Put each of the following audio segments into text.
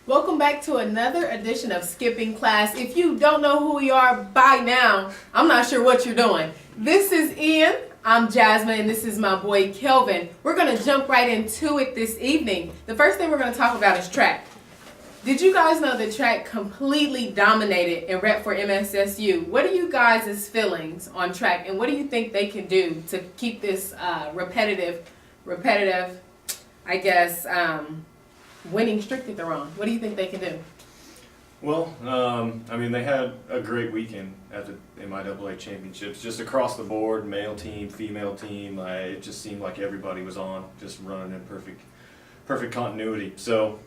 Welcome back to another edition of Skipping Class. If you don't know who we are by now, I'm not sure what you're doing. This is Ian, I'm Jasmine, and this is my boy Kelvin. We're going to jump right into it this evening. The first thing we're going to talk about is track. Did you guys know that track completely dominated in rep for MSSU? What are you guys' feelings on track, and what do you think they can do to keep this repetitive, I guess, winning streak that they're on? What do you think they can do? Well, they had a great weekend at the MIAA championships, just across the board, male team, female team. It just seemed like everybody was on, just running in perfect continuity. So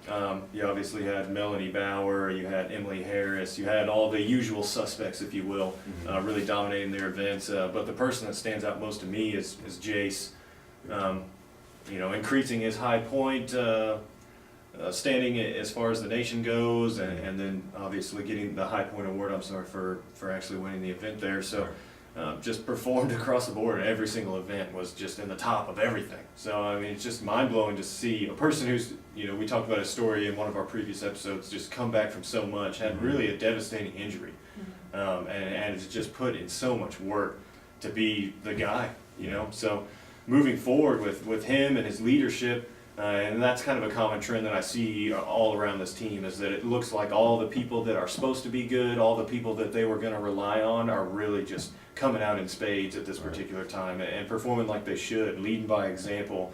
you obviously had Melanie Bauer, you had Emily Harris, you had all the usual suspects, if you will, really dominating their events. But the person that stands out most to me is Jace. Increasing his high point. Standing as far as the nation goes, and then obviously getting the High Point Award. I'm sorry for actually winning the event there. So just performed across the board. Every single event was just in the top of everything. So it's just mind blowing to see a person who's we talked about a story in one of our previous episodes, just come back from so much, had really a devastating injury, and has just put in so much work to be the guy. So moving forward with him and his leadership. And that's kind of a common trend that I see all around this team, is that it looks like all the people that are supposed to be good, all the people that they were going to rely on, are really just coming out in spades at this particular time and performing like they should, leading by example.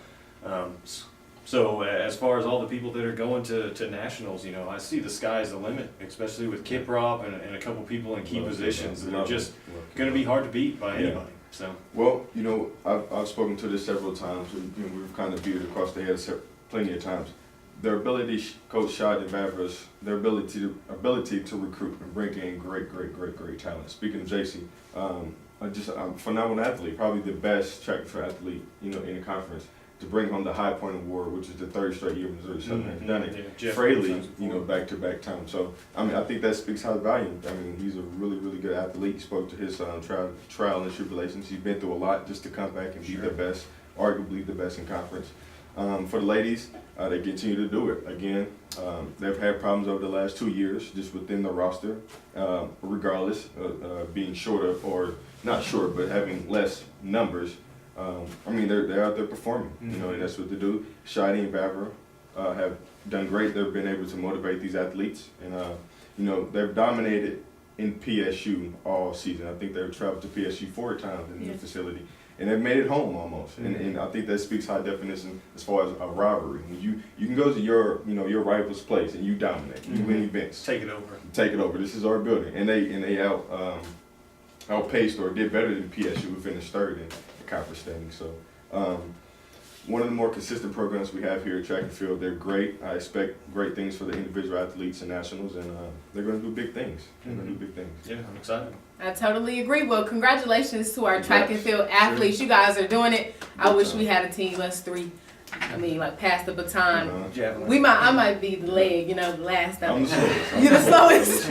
So as far as all the people that are going to nationals, I see the sky's the limit, especially with Kiprop and a couple people in key positions that are just going to be hard to beat by anybody. So. Well, I've spoken to this several times, and we've kind of viewed it across the head plenty of times. Their ability, Coach Shad and Vavras, their ability to recruit and bring in great talent. Speaking of JC, a phenomenal athlete, probably the best track and field athlete, in the conference. To bring home the High Point Award, which is the third straight year Missouri Southern has done it. Yeah, Fraley, back-to-back times. So, I think that speaks high value. He's a really good athlete. He spoke to his trial and tribulations. He's been through a lot just to come back and be the best, arguably the best in conference. For the ladies, they continue to do it. Again, they've had problems over the last 2 years just within the roster, regardless being short of, or not short, but having less numbers. They're out there performing, and that's what they do. Shadi and Bavra have done great. They've been able to motivate these athletes, and they've dominated in PSU all season. I think they've traveled to PSU 4 times in the facility, and they've made it home almost. And I think that speaks high definition as far as a rivalry. When you can go to your rival's place and you dominate, you win events, Take it over. This is our building, and they outpaced or did better than PSU. We finished third in conference standing. So one of the more consistent programs we have here at track and field. They're great. I expect great things for the individual athletes and nationals, and they're going to do big things. Yeah, I'm excited. I totally agree. Well, congratulations to our track and field athletes. Sure. You guys are doing it. I wish we had a team, us three. Pass the baton. I might be the leg, the last of it. You're the slowest.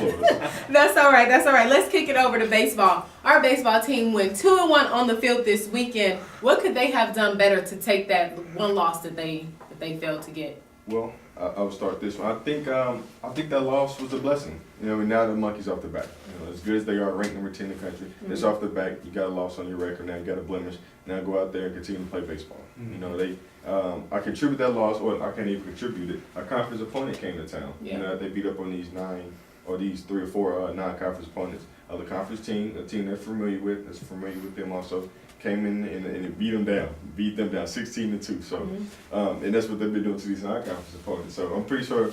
That's all right. Let's kick it over to baseball. Our baseball team went 2-1 on the field this weekend. What could they have done better to take that one loss that they failed to get? Well, I'll start this one. I think that loss was a blessing. Now the monkey's off the back. As good as they are, ranked number 10 in the country, it's off the back. You got a loss on your record. Now you got a blemish. Now go out there and continue to play baseball. I contribute that loss, or I can't even contribute it. A conference opponent came to town. Yeah. They beat up on these 3 or 4 non-conference opponents. The conference team, a team they're familiar with them also, came in and beat them down 16-2. So, and that's what they've been doing to these non-conference opponents. So I'm pretty sure,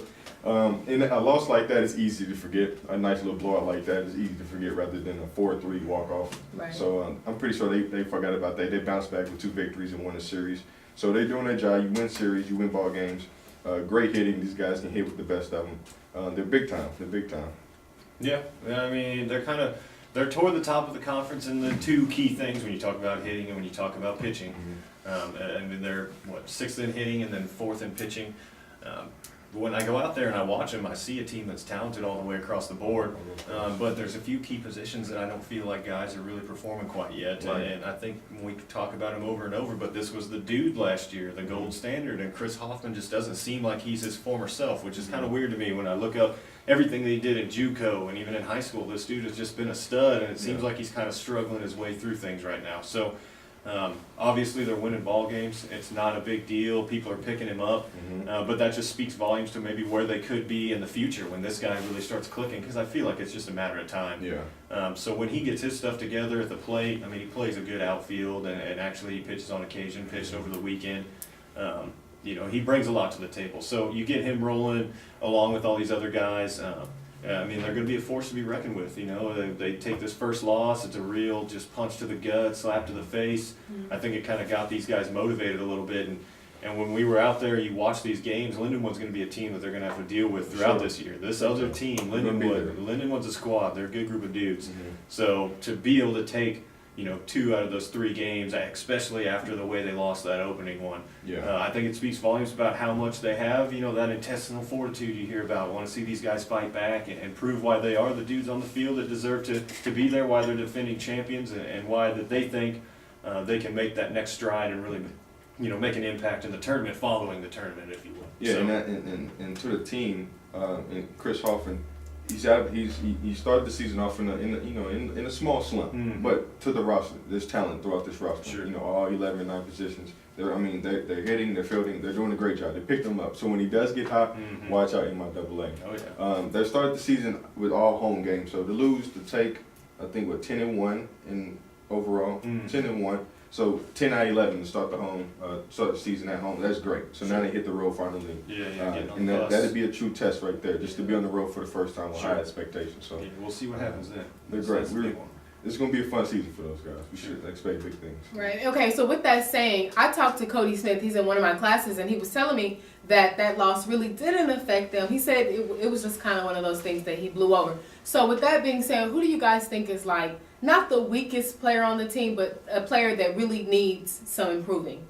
in a loss like that, it's easy to forget. A nice little blowout like that is easy to forget rather than a 4-3 walk-off. Right. So I'm pretty sure they forgot about that. They bounced back with 2 victories and won a series. So they're doing their job. You win series, you win ball games. Great hitting. These guys can hit with the best of them. They're big time. Yeah, they're toward the top of the conference in the 2 key things when you talk about hitting and when you talk about pitching. They're 6th in hitting and then 4th in pitching. when I go out there and I watch them, I see a team that's talented all the way across the board. But there's a few key positions that I don't feel like guys are really performing quite yet. Right. And I think we could talk about him over and over, but this was the dude last year, the gold standard, and Chris Hoffman just doesn't seem like he's his former self, which is kind of weird to me when I look up everything that he did in JUCO and even in high school. This dude has just been a stud, and it seems like he's kind of struggling his way through things right now. So obviously they're winning ball games. It's not a big deal. People are picking him up, but that just speaks volumes to maybe where they could be in the future when this guy really starts clicking, because I feel like it's just a matter of time. Yeah. So when he gets his stuff together at the plate, I mean, he plays a good outfield, and actually he pitches on occasion, pitched over the weekend. You know, he brings a lot to the table. So you get him rolling along with all these other guys. I mean, they're going to be a force to be reckoned with. You know, they take this first loss. It's a real just punch to the gut, slap to the face. I think it kind of got these guys motivated a little bit. And when we were out there, you watch these games, Lindenwood's going to be a team that they're going to have to deal with throughout this year. This other team, Lindenwood's a squad. They're a good group of dudes. So to be able to take, you know, 2 out of those 3 games, especially after the way they lost that opening one. I think it speaks volumes about how much they have, you know, that intestinal fortitude you hear about. Want to see these guys fight back and prove why they are the dudes on the field that deserve to be there, why they're defending champions, and why that they think they can make that next stride and really, you know, make an impact in the tournament following the tournament, if you will. Yeah, So, and to the team, and Chris Hoffman, he started the season off in a small slump, but to the roster, there's talent throughout this roster. Sure. You know, all 11 or 9 positions. They're hitting, they're fielding, they're doing a great job. They picked them up. So when he does get hot, watch out in my AA. Oh yeah. They started the season with all home games. So to lose, to take, I think, 10-1 in overall, 10-1. So 10 out of 11 to start the season at home. That's great. So now they hit the road finally. Yeah, getting on And the bus. that'd be a true test right there, just to be on the road for the first time with Sure. high expectations. So Yeah, we'll see what happens then. they're That's great. the big one. It's going to be a fun season for those guys. We should expect big things. Right. Okay. So with that saying, I talked to Cody Smith. He's in one of my classes, and he was telling me that loss really didn't affect them. He said it was just kind of one of those things that he blew over. So with that being said, who do you guys think is like not the weakest player on the team, but a player that really needs some improving?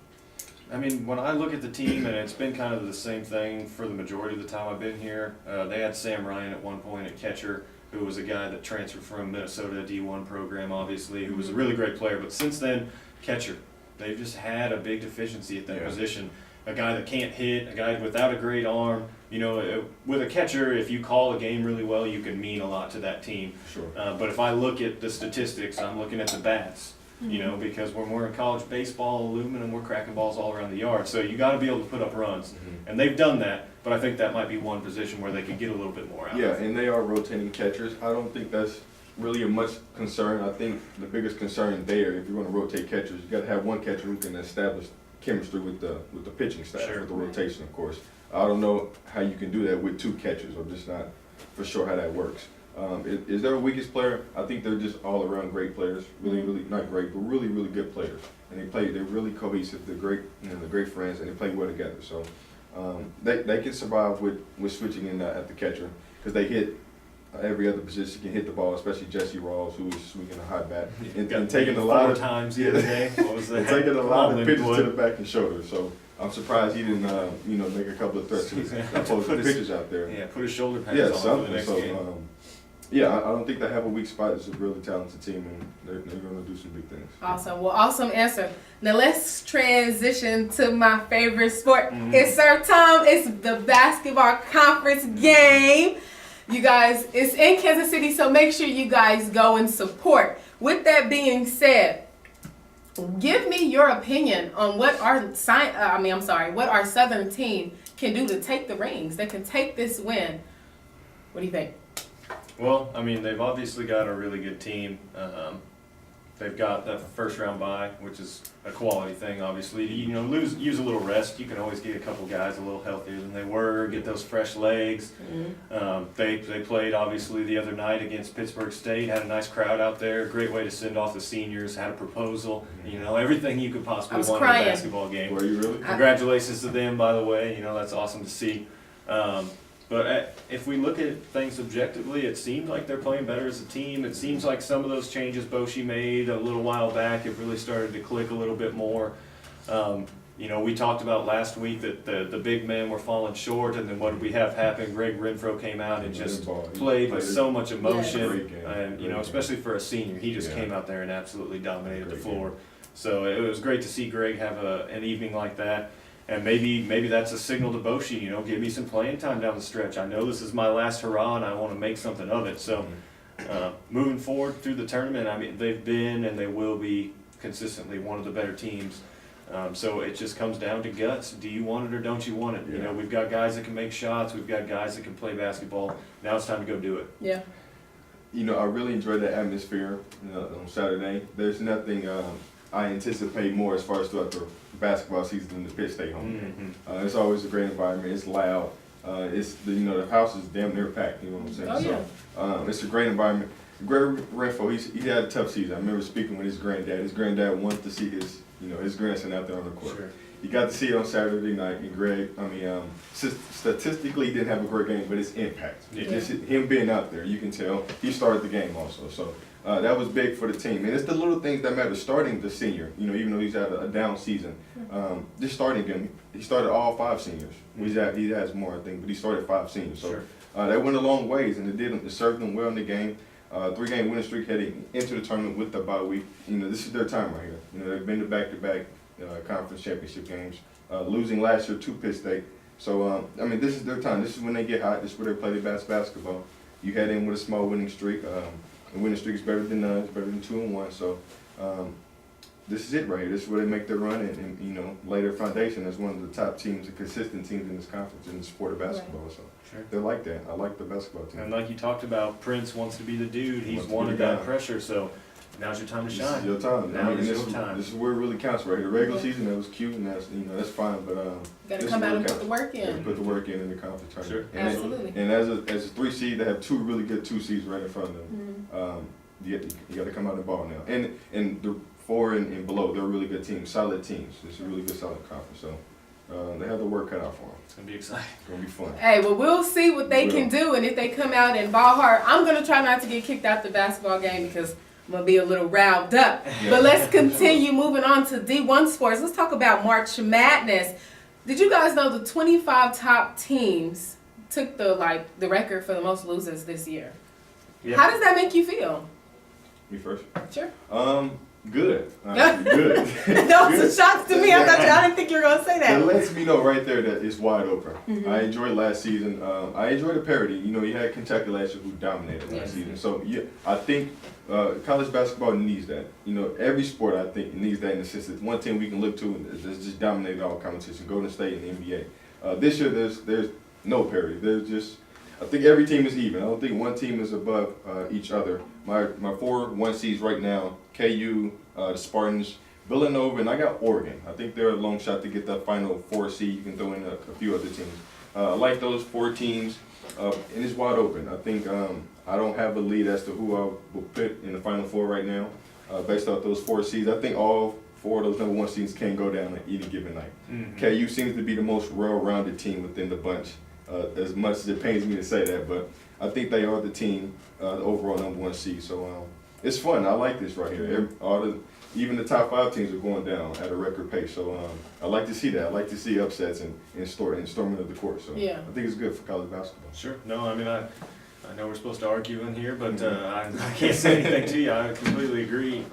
I mean, when I look at the team, and it's been kind of the same thing for the majority of the time I've been here, they had Sam Ryan at one point at catcher, who was a guy that transferred from Minnesota D1 program, obviously, who was a really great player. But since then, catcher, they've just had a big deficiency at that position. A guy that can't hit, a guy without a great arm. You know, with a catcher, if you call a game really well, you can mean a lot to that team. Sure. But if I look at the statistics, I'm looking at the bats. You know, because when we're in college baseball, aluminum, we're cracking balls all around the yard. So you got to be able to put up runs, and they've done that. But I think that might be one position where they could get a little bit more out. Yeah, of it. and they are rotating catchers. I don't think that's really a much concern. I think the biggest concern there, if you're going to rotate catchers, you got to have one catcher who can establish chemistry with the pitching staff, Sure. with the rotation, of course. I don't know how you can do that with 2 catchers. I'm just not for sure how that works. Is there a weakest player? I think they're just all around great players. Really, not great, but really, really good players. And they're really cohesive. They're great, they're great friends, and they play well together. So they can survive with switching in at the catcher, because they hit every other position, can hit the ball, especially Jesse Rawls, who is swinging a high bat and taking a lot of times the other day. What was that? and taking a lot of pitches Lindenwood. to the back and shoulder. So I'm surprised he didn't, make a couple of threats and put pitches out there. Yeah, put his shoulder pads Yeah, on for the something. next So, game. I don't think they have a weak spot. It's a really talented team, and they're going to do some big things. Awesome. Well, awesome answer. Now let's transition to my favorite sport. It's our time. It's the basketball conference game. You guys, it's in Kansas City, so make sure you guys go and support. With that being said, give me your opinion on what our Southern team can do to take the rings. That can take this win. What do you think? Well, I mean, they've obviously got a really good team. They've got that first round bye, which is a quality thing, obviously. You know, use a little rest. You can always get a couple guys a little healthier than they were, get those fresh legs. They played, obviously, the other night against Pittsburgh State, had a nice crowd out there, great way to send off the seniors, had a proposal, you know, everything you could possibly want in a basketball game. Were you really? Congratulations to them, by the way. You know, that's awesome to see. But if we look at things objectively, it seems like they're playing better as a team. It seems like some of those changes Boshi made a little while back have really started to click a little bit more. You know, we talked about last week that the big men were falling short, and then what did we have happen? Greg Renfro came out and just played with so much emotion, Great game. and you know, especially for a senior, he just Yeah. came out there and absolutely dominated the Great floor. So it was great to see Greg have an evening like that, and maybe that's a signal to Boshi, you know, give me some playing time down the stretch. I know this is my last hurrah, and I want to make something of it. So moving forward through the tournament, I mean, they've been and they will be consistently one of the better teams. So it just comes down to guts. Do you want it or don't you want it? You know, we've got guys that can make shots. We've got guys that can play basketball. Now it's time to go do it. Yeah. You know, I really enjoyed the atmosphere, you know, on Saturday. There's nothing I anticipate more as far as throughout the basketball season than the Pitt State home. Mm-hmm. It's always a great environment. It's loud. You know, the house is damn near packed. You know what I'm saying? Oh, yeah. So it's a great environment. Greg Renfro, he had a tough season. I remember speaking with his granddad. His granddad wanted to see his grandson out there on the court. Sure. You got to see it on Saturday night, and Greg, statistically he didn't have a great game, but his impact, Yeah. just him being out there, you can tell he started the game also. So that was big for the team, and it's the little things that matter. Starting the senior, you know, even though he's had a down season, just starting him, he started all 5 seniors. He has more, I think, but he started 5 seniors. So Sure. that went a long ways, and it served them well in the game. 3-game winning streak heading into the tournament with the bye week. You know, this is their time right here. You know, they've been to back-to-back conference championship games, losing last year to Pitt State. So, I mean, this is their time. This is when they get hot. This is where they play their best basketball. You head in with a small winning streak. The winning streak is better than none. It's better than 2-1. So, this is it right here. This is where they make their run and you know, lay their foundation as one of the top teams, the consistent teams in this conference in the sport of basketball. So, Sure. they're like that. I like the basketball team. And like you talked about, Prince wants to be the dude. He's Wants to be wanted the guy. that pressure, so now's your time to This is shine. your time. Now is this your time. This is where it really counts right here. The regular Yeah. season, that was cute, and that's fine. But Gotta this come is out where and it put the work counts. in. Put the work in the conference tournament. Sure. And, Absolutely. and as a 3 seed, they have 2 really good 2 seeds right in front of them. Mhm. You got to come out and ball now. And the 4 and below, they're really good teams, solid teams. It's a really good, solid conference. So they have the work cut out for them. It's gonna be exciting. It's gonna be fun. Hey, well, we'll see what they can do, and if they come out and ball hard, I'm gonna try not to get kicked out the basketball game because I'm gonna be a little riled up. Yeah. But let's continue moving on to D1 sports. Let's talk about March Madness. Did you guys know the 25 top teams took the record for the most losers this year? Yeah. How does that make you feel? Me first. Sure. Good. Good. That was a shock to me. I didn't think you were gonna say That that. lets me know right there that it's wide open. Mhm. I enjoyed last season. I enjoyed the parity. You know, you had Kentucky last year who dominated Yes. last season. So yeah, I think college basketball needs that. You know, every sport I think needs that in the sense that one team we can look to and that's just dominated all competition. Golden State and the NBA. This year there's no parity. There's just I think every team is even. I don't think one team is above each other. My 4 1 seeds right now: KU, the Spartans, Villanova, and I got Oregon. I think they're a long shot to get that final 4 seed. You can throw in a few other teams. I like those 4 teams, and it's wide open. I think I don't have a lead as to who I will put in the final 4 right now, based off those 4 seeds. I think all 4 of those number 1 seeds can go down at any given night. Mhm. KU seems to be the most well-rounded team within the bunch. As much as it pains me to say that, but I think they are the team, the overall number 1 seed. So it's fun. I like this right here. Even the top 5 teams are going down at a record pace. So I like to see that. I like to see upsets and storming of the court. So Yeah. I think it's good for college basketball. Sure. No, I mean, I know we're supposed to argue in here, but I can't say anything to you. I completely agree.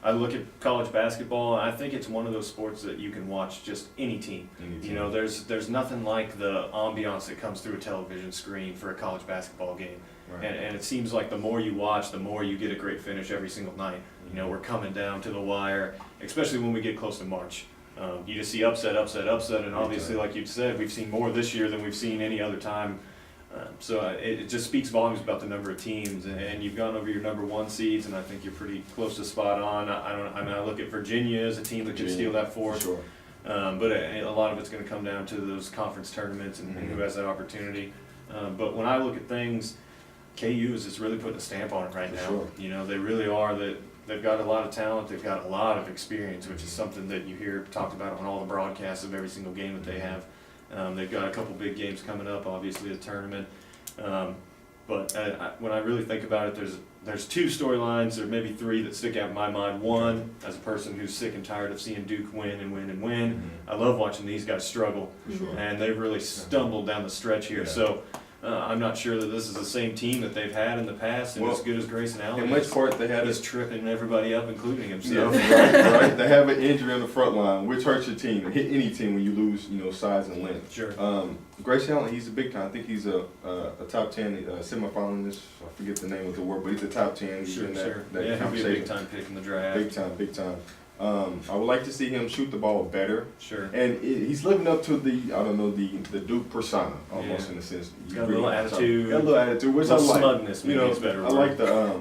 I look at college basketball, and I think it's one of those sports that you can watch just any team. You know, there's nothing like the ambiance that comes through a television screen for a college basketball game. Right. And it seems like the more you watch, the more you get a great finish every single night. You know, we're coming down to the wire, especially when we get close to March. You just see upset, and obviously, like you said, we've seen more this year than we've seen any other time. So it just speaks volumes about the number of teams, and you've gone over your number 1 seeds, and I think you're pretty close to spot on. I look at Virginia as a team that could steal that For fourth, sure. but a lot of it's going to come down to those conference tournaments and who has that opportunity. But when I look at things, KU is just really putting a stamp on it right For now. sure. You know, they really are. They've got a lot of talent. They've got a lot of experience, which is something that you hear talked about on all the broadcasts of every single game that they have. They've got a couple big games coming up, obviously a tournament. But when I really think about it, there's two storylines, or maybe three that stick out in my mind. One, as a person who's sick and tired of seeing Duke win and win and win, I love watching these guys struggle, For sure. and they've really stumbled down the stretch here. Yeah. So I'm not sure that this is the same team that they've had in the past, and Well, as good as Grayson Allen In is, which part they had he's a tripping everybody up, including Yeah, himself. right. They have an injury on the front line, which hurts your team. Hit any team when you lose, size and length. Sure. Grace Allen, he's a big time. I think he's a top 10 semifinalist. I forget the name of the word, but he's a top 10. He's Sure, in sure. that Yeah, he'll be a conversation. big time pick in the draft. Big time, big time. I would like to see him shoot the ball better, Sure. and he's living up to the Duke persona almost Yeah. in a sense. He's got a little attitude. Got a little attitude, which A little I like. smugness, maybe is a better I word. like the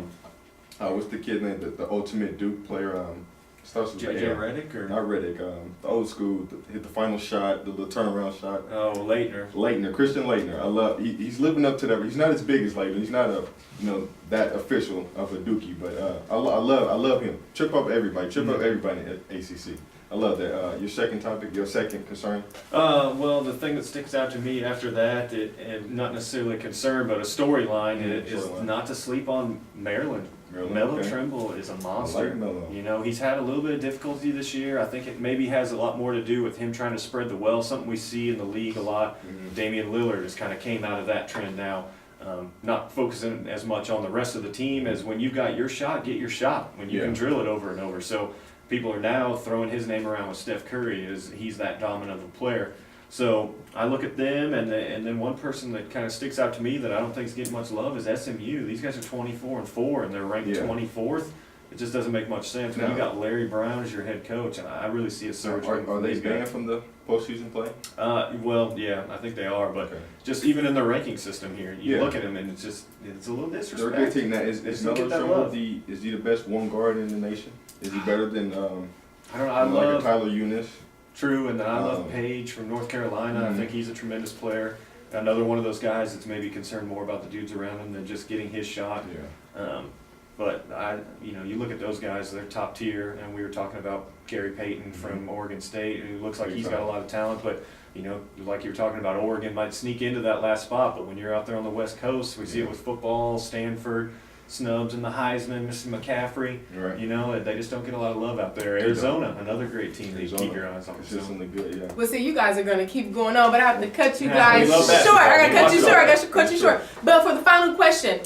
what's the kid name? The ultimate Duke player. Starts with JJ the Redick or Not Reddick. The old school. Hit the final shot, the little turnaround shot. oh Leitner. Leitner, Christian Leitner. I love. He's living up to that. He's not as big as Leitner. He's not that official of a Dookie, but I love him. Trip up everybody. Trip up everybody at ACC. I love that. Your second topic, your second concern. Well, the thing that sticks out to me after that, and not necessarily a concern, but a storyline, is Storyline. not to sleep on Maryland. Maryland, Melo okay. Trimble is a I monster. like Melo. You know, he's had a little bit of difficulty this year. I think it maybe has a lot more to do with him trying to spread the wealth, something we see in the league a lot. Mhm. Damian Lillard has kind of came out of that trend now. Not focusing as much on the rest of the team as when you've got your shot, get your shot. When you Yeah. can drill it over and over. So people are now throwing his name around with Steph Curry as he's that dominant of a player. So I look at them, and then one person that kind of sticks out to me that I don't think is getting much love is SMU. These guys are 24-4, and they're ranked Yeah. 24th. It just doesn't make much sense. When No. you got Larry Brown as your head coach, and I really see a surge. coming Are from they these guys. banned from the postseason play? Well, yeah, I think they are, but Okay. just even in the ranking system here, you Yeah. look at them and it's a little They're a disrespect. good team. Now, is They Melo get that Trimble love. is he the best one guard in the nation? Is he better than I don't know. I like a love Tyler Eunice? True, and then I love Um, Page from North Carolina. I mhm. think he's a tremendous player. Another one of those guys that's maybe concerned more about the dudes around him than just getting his shot. Yeah. But you look at those guys; they're top tier. And we were talking about Gary Payton from Oregon State, who looks like Big he's got a time. lot of talent. But like you were talking about, Oregon might sneak into that last spot. But when you're out there on the West Coast, we see it with football, Stanford, snubs in the Heisman, Mr. McCaffrey. Right. They just don't get a lot of love out there. Arizona, another great team that you keep your eyes on. So. Consistently good. Yeah. Well, see, you guys are going to keep going on, but I have to cut you Yeah, guys we love that. short. I got to cut you Watch it short. all. I got to cut you short. But for the final question,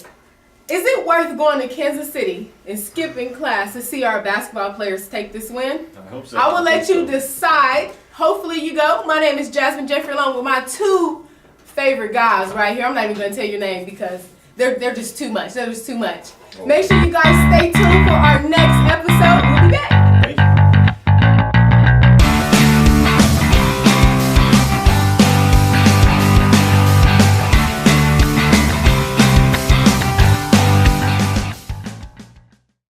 is it worth going to Kansas City and skipping class to see our basketball players take this win? I hope so. I will let you think so. decide. Hopefully you go. My name is Jasmine Jeffrey, along with my two favorite guys right here. I'm not even going to tell your name because they're just too much. They're just too much. Oh. Make sure you guys stay tuned for our next episode. We'll be back.